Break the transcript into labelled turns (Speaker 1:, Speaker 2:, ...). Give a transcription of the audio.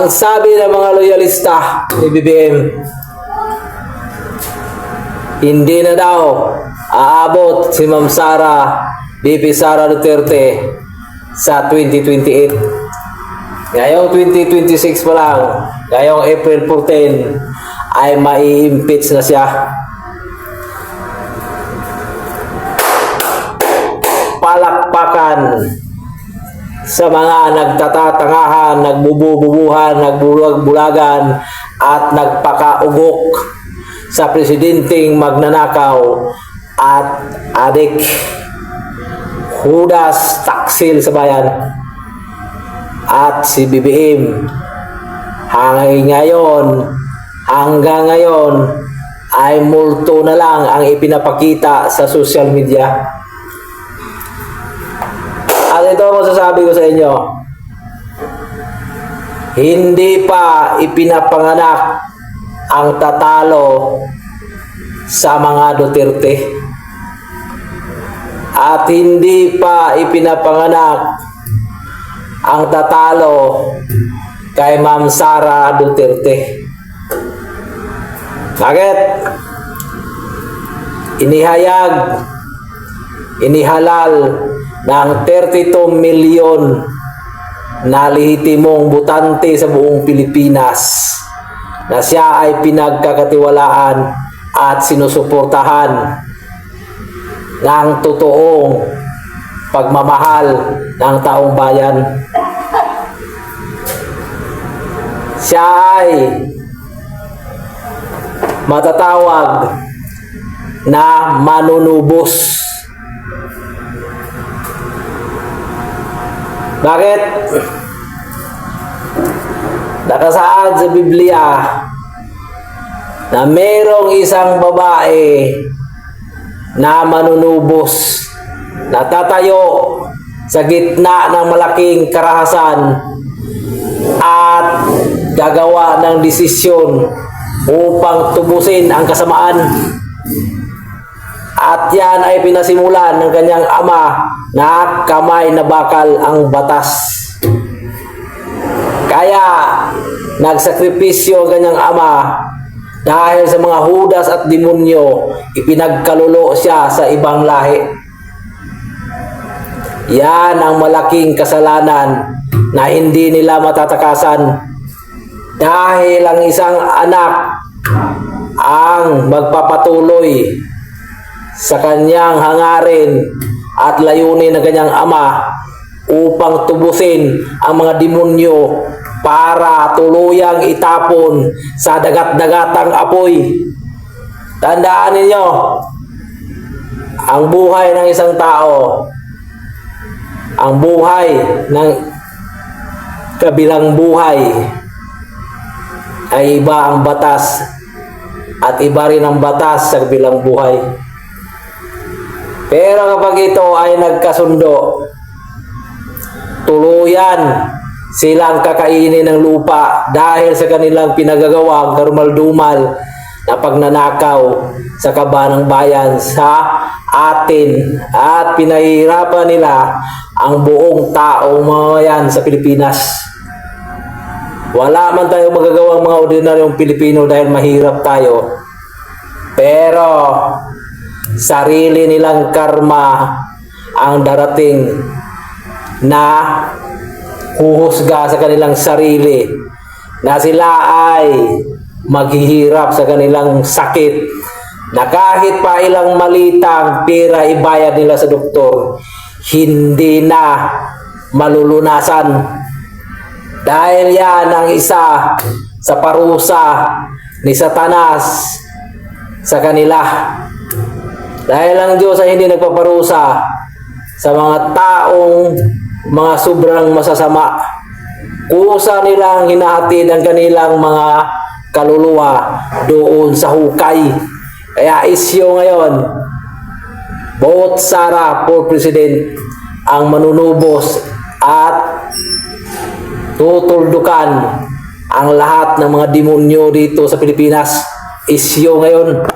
Speaker 1: Ang sabi ng mga loyalista ni BBM, hindi na daw aabot si Ma'am Sara, VP Sara Duterte sa 2028. Ngayong 2026 pa lang, ngayong April 14, ay mai-impeach na siya. Palakpakan sa mga nagtatatangahan, nagbububuhan, nagbulag-bulagan at nagpakaugok sa presidenteng magnanakaw at adik. Hudas taksil sa bayan at si BBM hanggang ngayon ay multo na lang ang ipinapakita sa social media. At ito ang masasabi ko sa inyo, hindi pa ipinapanganak ang tatalo sa mga Duterte. At hindi pa ipinapanganak ang tatalo kay Ma'am Sara Duterte. Bakit? Inihalal ng 32 milyon na lehitimong botante sa buong Pilipinas na siya ay pinagkakatiwalaan at sinusuportahan ng totoong pagmamahal ng taong bayan. Siya ay matatawag na manunubos. Bakit? Nakasaad sa Biblia na merong isang babae na manunubos, na tatayo sa gitna ng malaking karahasan at gagawa ng desisyon upang tubusin ang kasamaan. At yan ay pinasimulan ng kanyang ama na kamay na bakal ang batas. Kaya nagsakripisyo ang kanyang ama dahil sa mga hudas at demonyo, ipinagkalulo siya sa ibang lahi. Yan ang malaking kasalanan na hindi nila matatakasan dahil ang isang anak ang magpapatuloy sa kanyang hangarin at layunin ng kanyang ama upang tubusin ang mga demonyo para tuluyang itapon sa dagat-dagatang apoy. Tandaan ninyo, ang buhay ng isang tao, ang buhay ng kabilang buhay ay iba ang batas at iba rin ang batas sa kabilang buhay. Pero kapag ito ay nagkasundo, tuluyan silang kakainin ng lupa dahil sa kanilang pinagagawang karumal-dumal na pagnanakaw sa kaba ng bayan sa atin, at pinahihirapan nila ang buong taong mamayan sa Pilipinas. Wala man tayong magagawang mga ordinaryong Pilipino dahil mahirap tayo, pero sarili nilang karma ang darating na huhusga sa kanilang sarili, na sila ay maghihirap sa kanilang sakit, na kahit pa ilang malitang pera ibayad nila sa doktor, hindi na malulunasan. Dahil yan ang isa sa parusa ni Satanas sa kanila. Dahil ang Diyos ay hindi nagpaparusa sa mga taong mga sobrang masasama. Kusa nilang hinahatid ang kanilang mga kaluluwa doon sa hukay. Kaya isyo ngayon, vote Sara for President ang manunubos at tutuldukan ang lahat ng mga demonyo dito sa Pilipinas. Isyo ngayon.